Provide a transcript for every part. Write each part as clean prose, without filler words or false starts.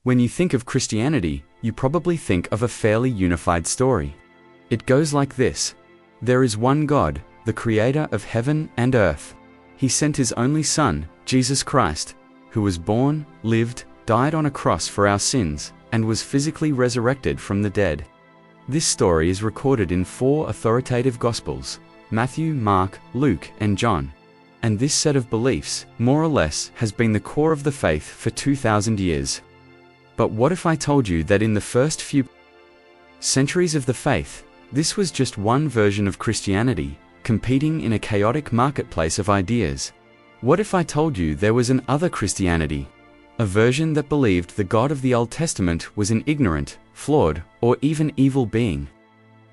When you think of Christianity, you probably think of a fairly unified story. It goes like this. There is one God, the creator of heaven and earth. He sent his only Son, Jesus Christ, who was born, lived, died on a cross for our sins, and was physically resurrected from the dead. This story is recorded in 4 authoritative Gospels: Matthew, Mark, Luke, and John. And this set of beliefs, more or less, has been the core of the faith for 2,000 years. But what if I told you that in the first few centuries of the faith, this was just one version of Christianity, competing in a chaotic marketplace of ideas? What if I told you there was an other Christianity, a version that believed the God of the Old Testament was an ignorant, flawed, or even evil being?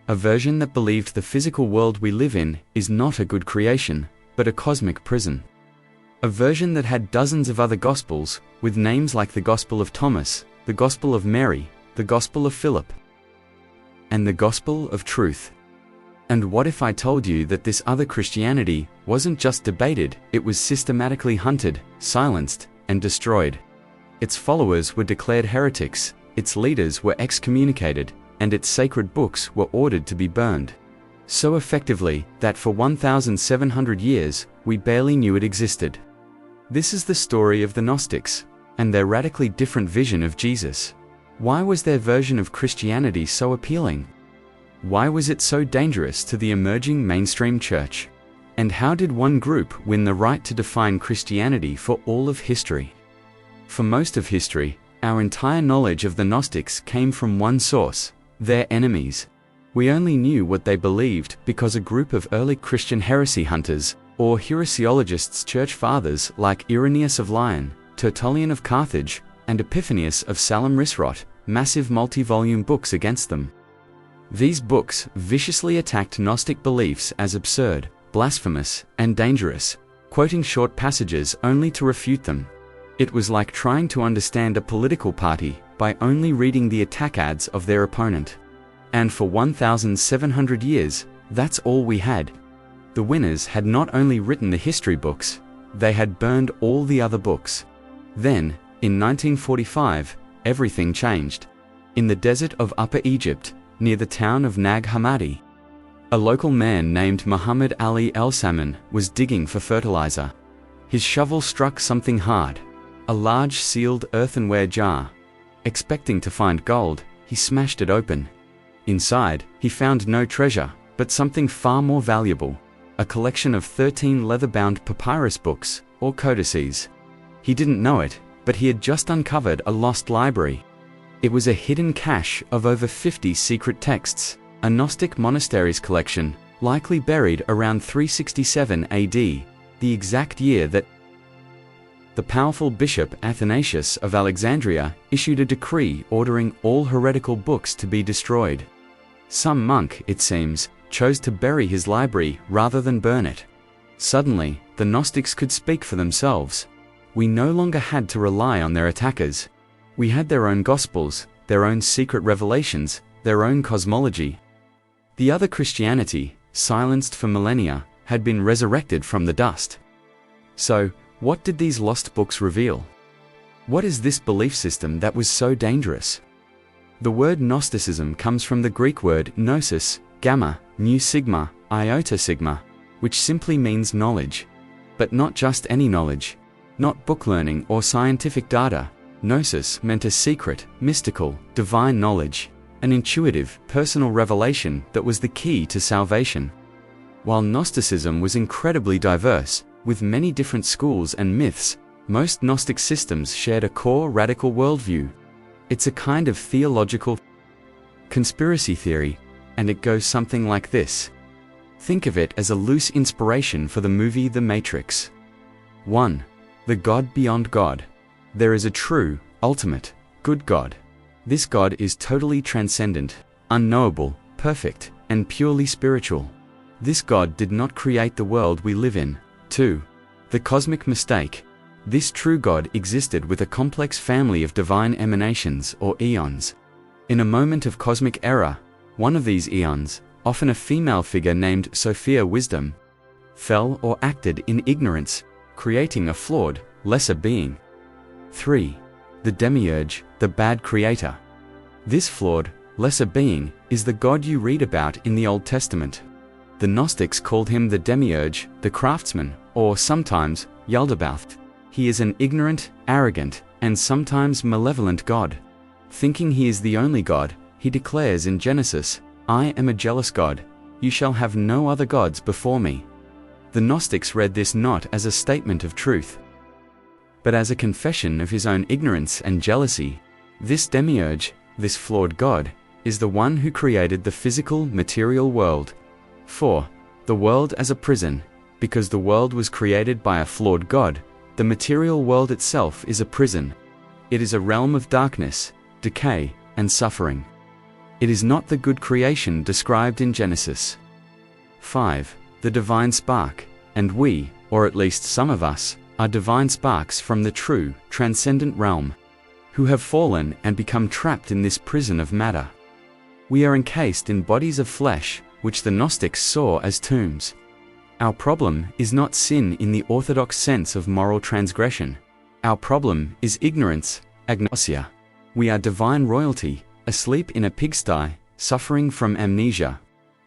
A version that believed the physical world we live in is not a good creation, but a cosmic prison. A version that had dozens of other Gospels, with names like the Gospel of Thomas, the Gospel of Mary, the Gospel of Philip, and the Gospel of Truth. And what if I told you that this other Christianity wasn't just debated, it was systematically hunted, silenced, and destroyed? Its followers were declared heretics, its leaders were excommunicated, and its sacred books were ordered to be burned. So effectively that for 1,700 years, we barely knew it existed. This is the story of the Gnostics, and their radically different vision of Jesus. Why was their version of Christianity so appealing? Why was it so dangerous to the emerging mainstream church? And how did one group win the right to define Christianity for all of history? For most of history, our entire knowledge of the Gnostics came from one source: their enemies. We only knew what they believed because a group of early Christian heresy hunters, or heresiologists, church fathers like Irenaeus of Lyon, Tertullian of Carthage, and Epiphanius of Salem wrote massive multi-volume books against them. These books viciously attacked Gnostic beliefs as absurd, blasphemous, and dangerous, quoting short passages only to refute them. It was like trying to understand a political party by only reading the attack ads of their opponent. And for 1,700 years, that's all we had. The winners had not only written the history books, they had burned all the other books. Then, in 1945, everything changed. In the desert of Upper Egypt, near the town of Nag Hammadi, a local man named Muhammad Ali El-Saman was digging for fertilizer. His shovel struck something hard, a large sealed earthenware jar. Expecting to find gold, he smashed it open. Inside, he found no treasure, but something far more valuable: a collection of 13 leather-bound papyrus books, or codices. He didn't know it, but he had just uncovered a lost library. It was a hidden cache of over 50 secret texts, a Gnostic monastery's collection, likely buried around 367 AD, the exact year that the powerful bishop Athanasius of Alexandria issued a decree ordering all heretical books to be destroyed. Some monk, it seems, chose to bury his library rather than burn it. Suddenly, the Gnostics could speak for themselves. We no longer had to rely on their attackers. We had their own Gospels, their own secret revelations, their own cosmology. The other Christianity, silenced for millennia, had been resurrected from the dust. So, what did these lost books reveal? What is this belief system that was so dangerous? The word Gnosticism comes from the Greek word gnosis, gamma, nu sigma, iota sigma, which simply means knowledge. But not just any knowledge. Not book learning or scientific data. Gnosis meant a secret, mystical, divine knowledge, an intuitive, personal revelation that was the key to salvation. While Gnosticism was incredibly diverse, with many different schools and myths, most Gnostic systems shared a core radical worldview. It's a kind of theological conspiracy theory, and it goes something like this. Think of it as a loose inspiration for the movie The Matrix. 1. The God beyond God. There is a true, ultimate, good God. This God is totally transcendent, unknowable, perfect, and purely spiritual. This God did not create the world we live in. 2. The cosmic mistake. This true God existed with a complex family of divine emanations or eons. In a moment of cosmic error, one of these eons, often a female figure named Sophia Wisdom, fell or acted in ignorance, creating a flawed, lesser being. 3. the demiurge, the bad creator. This flawed, lesser being is the God you read about in the Old Testament. The Gnostics called him the demiurge, the craftsman, or sometimes Yaldabaoth. He is an ignorant, arrogant, and sometimes malevolent God. Thinking he is the only God, he declares in Genesis, "I am a jealous God. You shall have no other gods before me." The Gnostics read this not as a statement of truth, but as a confession of his own ignorance and jealousy. This demiurge, this flawed God, is the one who created the physical, material world. 4. The world as a prison. Because the world was created by a flawed God, the material world itself is a prison. It is a realm of darkness, decay, and suffering. It is not the good creation described in Genesis. 5. The divine spark. And we, or at least some of us, are divine sparks from the true, transcendent realm, who have fallen and become trapped in this prison of matter. We are encased in bodies of flesh, which the Gnostics saw as tombs. Our problem is not sin in the orthodox sense of moral transgression. Our problem is ignorance, agnosia. We are divine royalty, asleep in a pigsty, suffering from amnesia.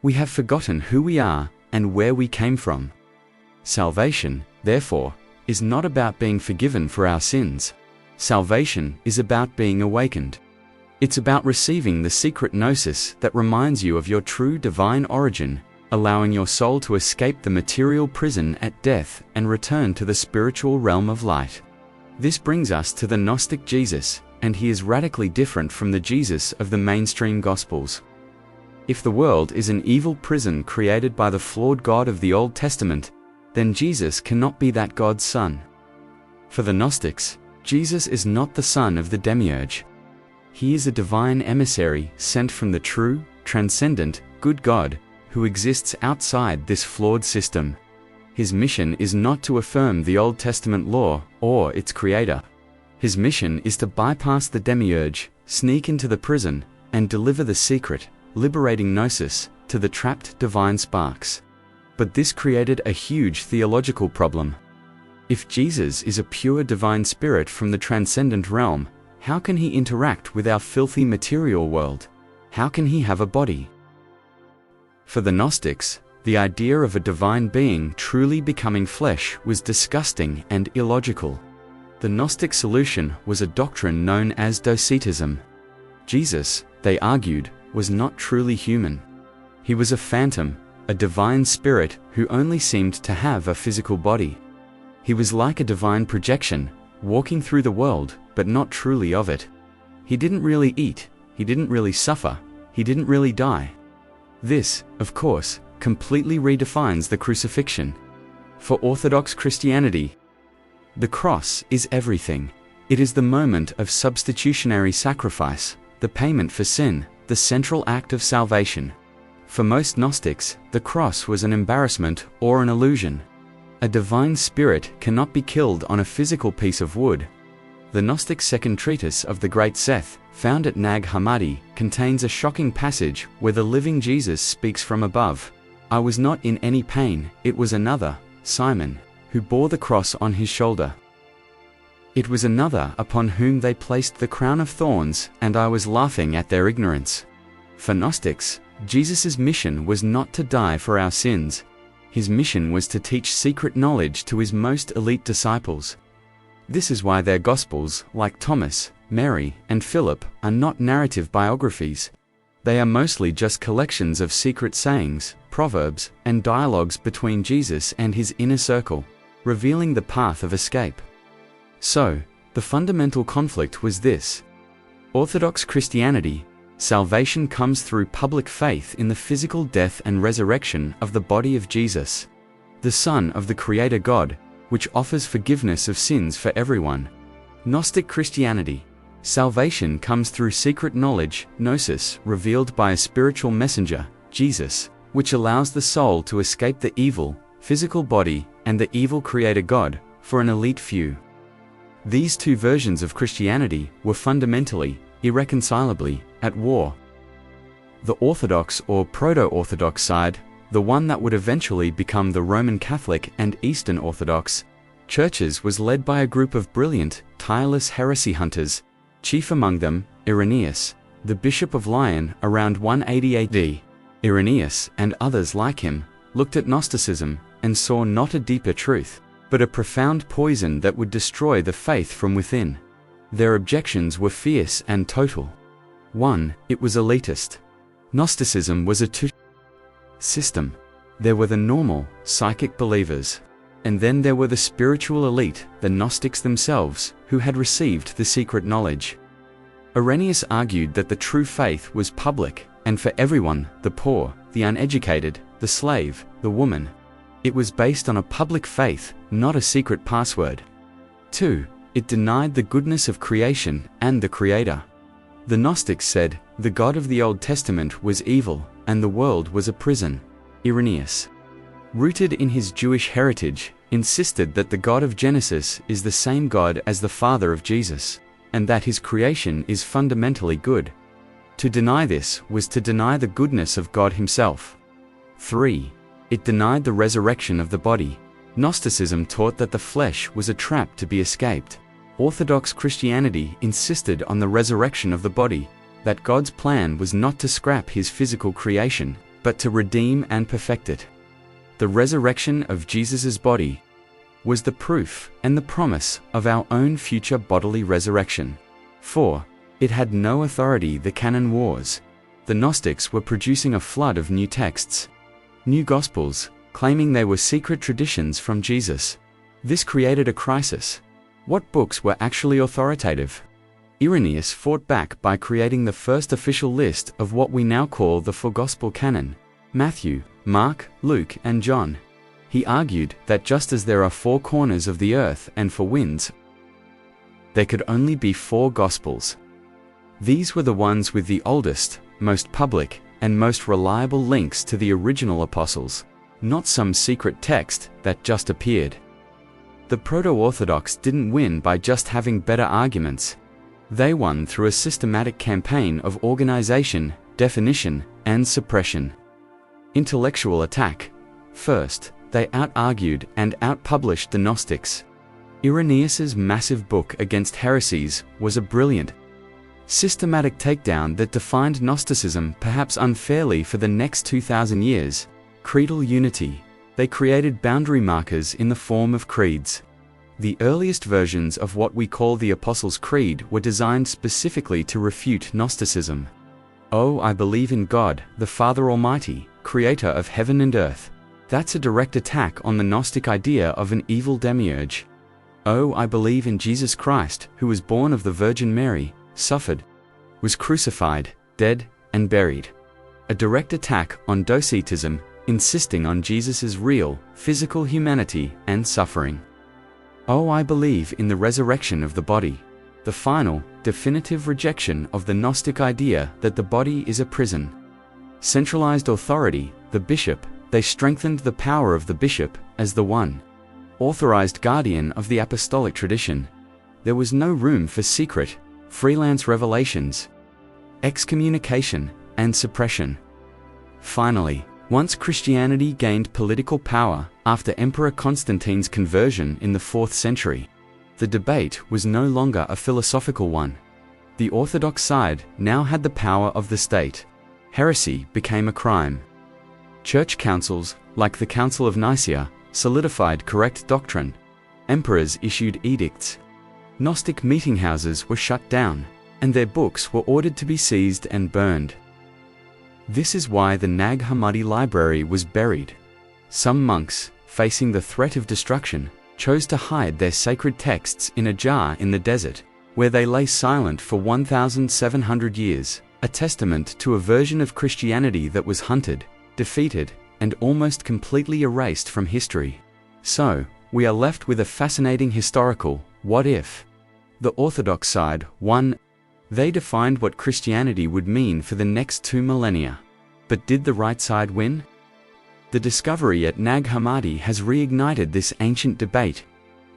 We have forgotten who we are and where we came from. Salvation, therefore, is not about being forgiven for our sins. Salvation is about being awakened. It's about receiving the secret gnosis that reminds you of your true divine origin, allowing your soul to escape the material prison at death and return to the spiritual realm of light. This brings us to the Gnostic Jesus, and he is radically different from the Jesus of the mainstream Gospels. If the world is an evil prison created by the flawed God of the Old Testament, then Jesus cannot be that God's son. For the Gnostics, Jesus is not the son of the demiurge. He is a divine emissary sent from the true, transcendent, good God, who exists outside this flawed system. His mission is not to affirm the Old Testament law or its creator. His mission is to bypass the demiurge, sneak into the prison, and deliver the secret, liberating gnosis to the trapped divine sparks. But this created a huge theological problem. If Jesus is a pure divine spirit from the transcendent realm, how can he interact with our filthy material world? How can he have a body? For the Gnostics, the idea of a divine being truly becoming flesh was disgusting and illogical. The Gnostic solution was a doctrine known as docetism. Jesus, they argued, was not truly human. He was a phantom, a divine spirit who only seemed to have a physical body. He was like a divine projection, walking through the world, but not truly of it. He didn't really eat, he didn't really suffer, he didn't really die. This, of course, completely redefines the crucifixion. For Orthodox Christianity, the cross is everything. It is the moment of substitutionary sacrifice, the payment for sin, the central act of salvation. For most Gnostics, the cross was an embarrassment or an illusion. A divine spirit cannot be killed on a physical piece of wood. The Gnostic second treatise of the Great Seth, found at Nag Hammadi, contains a shocking passage where the living Jesus speaks from above. "I was not in any pain, it was another, Simon, who bore the cross on his shoulder. It was another upon whom they placed the crown of thorns, and I was laughing at their ignorance." For Gnostics, Jesus' mission was not to die for our sins. His mission was to teach secret knowledge to his most elite disciples. This is why their Gospels, like Thomas, Mary, and Philip, are not narrative biographies. They are mostly just collections of secret sayings, proverbs, and dialogues between Jesus and his inner circle, revealing the path of escape. So, the fundamental conflict was this. Orthodox Christianity, salvation comes through public faith in the physical death and resurrection of the body of Jesus, the Son of the Creator God, which offers forgiveness of sins for everyone. Gnostic Christianity, salvation comes through secret knowledge, gnosis, revealed by a spiritual messenger, Jesus, which allows the soul to escape the evil, physical body, and the evil Creator God, for an elite few. These two versions of Christianity were fundamentally, irreconcilably, at war. The Orthodox or Proto-Orthodox side, the one that would eventually become the Roman Catholic and Eastern Orthodox churches, was led by a group of brilliant, tireless heresy hunters, chief among them, Irenaeus, the bishop of Lyon, around 180 AD. Irenaeus, and others like him, looked at Gnosticism and saw not a deeper truth, but a profound poison that would destroy the faith from within. Their objections were fierce and total. 1. It was elitist. Gnosticism was a two system. There were the normal, psychic believers, and then there were the spiritual elite, the Gnostics themselves, who had received the secret knowledge. Irenaeus argued that the true faith was public, and for everyone, the poor, the uneducated, the slave, the woman. It was based on a public faith, not a secret password. 2. It denied the goodness of creation and the Creator. The Gnostics said, the God of the Old Testament was evil, and the world was a prison. Irenaeus, rooted in his Jewish heritage, insisted that the God of Genesis is the same God as the Father of Jesus, and that his creation is fundamentally good. To deny this was to deny the goodness of God himself. 3. It denied the resurrection of the body. Gnosticism taught that the flesh was a trap to be escaped. Orthodox Christianity insisted on the resurrection of the body, that God's plan was not to scrap his physical creation, but to redeem and perfect it. The resurrection of Jesus' body was the proof and the promise of our own future bodily resurrection. 4. It had no authority. The canon wars. The Gnostics were producing a flood of new texts, new gospels, claiming they were secret traditions from Jesus. This created a crisis. What books were actually authoritative? Irenaeus fought back by creating the first official list of what we now call the four-gospel canon: Matthew, Mark, Luke, and John. He argued that just as there are four corners of the earth and four winds, there could only be four gospels. These were the ones with the oldest, most public, and most reliable links to the original apostles, not some secret text that just appeared. The proto-Orthodox didn't win by just having better arguments. They won through a systematic campaign of organization, definition, and suppression. Intellectual attack. First, they out-argued and out-published the Gnostics. Irenaeus's massive book against heresies was a brilliant, systematic takedown that defined Gnosticism perhaps unfairly for the next 2,000 years. Creedal unity. They created boundary markers in the form of creeds. The earliest versions of what we call the Apostles' Creed were designed specifically to refute Gnosticism. Oh, I believe in God, the Father Almighty, creator of heaven and earth. That's a direct attack on the Gnostic idea of an evil demiurge. Oh, I believe in Jesus Christ, who was born of the Virgin Mary, suffered, was crucified, dead, and buried. A direct attack on Docetism, insisting on Jesus' real, physical humanity and suffering. Oh, I believe in the resurrection of the body. The final, definitive rejection of the Gnostic idea that the body is a prison. Centralized authority, the bishop. They strengthened the power of the bishop as the one authorized guardian of the apostolic tradition. There was no room for secret, freelance revelations, excommunication, and suppression. Finally, once Christianity gained political power after Emperor Constantine's conversion in the 4th century, the debate was no longer a philosophical one. The Orthodox side now had the power of the state. Heresy became a crime. Church councils, like the Council of Nicaea, solidified correct doctrine. Emperors issued edicts. Gnostic meetinghouses were shut down, and their books were ordered to be seized and burned. This is why the Nag Hammadi library was buried. Some monks, facing the threat of destruction, chose to hide their sacred texts in a jar in the desert, where they lay silent for 1,700 years, a testament to a version of Christianity that was hunted, defeated, and almost completely erased from history. So, we are left with a fascinating historical what if. The Orthodox side won. They defined what Christianity would mean for the next 2 millennia. But did the right side win? The discovery at Nag Hammadi has reignited this ancient debate.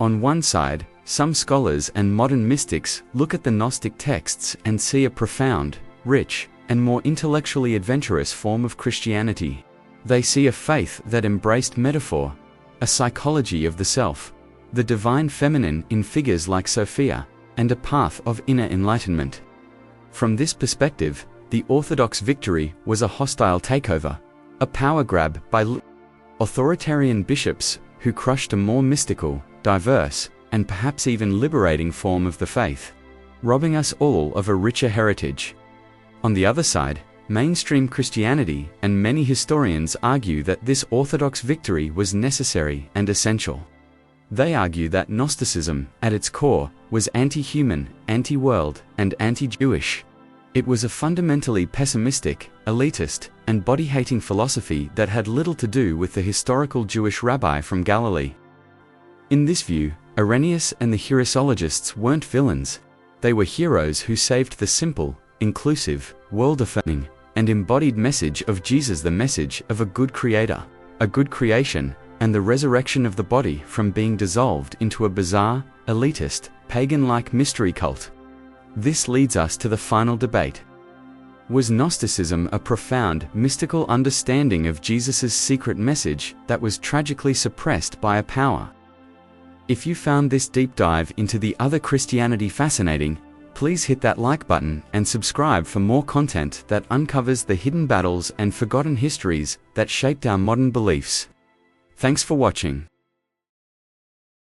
On one side, some scholars and modern mystics look at the Gnostic texts and see a profound, rich, and more intellectually adventurous form of Christianity. They see a faith that embraced metaphor, a psychology of the self, the divine feminine in figures like Sophia, and a path of inner enlightenment. From this perspective, the Orthodox victory was a hostile takeover, a power grab by authoritarian bishops who crushed a more mystical, diverse, and perhaps even liberating form of the faith, robbing us all of a richer heritage. On the other side, mainstream Christianity and many historians argue that this Orthodox victory was necessary and essential. They argue that Gnosticism, at its core, was anti-human, anti-world, and anti-Jewish. It was a fundamentally pessimistic, elitist, and body-hating philosophy that had little to do with the historical Jewish rabbi from Galilee. In this view, Irenaeus and the Hierosolygists weren't villains. They were heroes who saved the simple, inclusive, world-affirming, and embodied message of Jesus, the message of a good creator, a good creation, and the resurrection of the body from being dissolved into a bizarre, elitist, pagan-like mystery cult. This leads us to the final debate. Was Gnosticism a profound, mystical understanding of Jesus' secret message that was tragically suppressed by a power? If you found this deep dive into the other Christianity fascinating, please hit that like button and subscribe for more content that uncovers the hidden battles and forgotten histories that shaped our modern beliefs. Thanks for watching.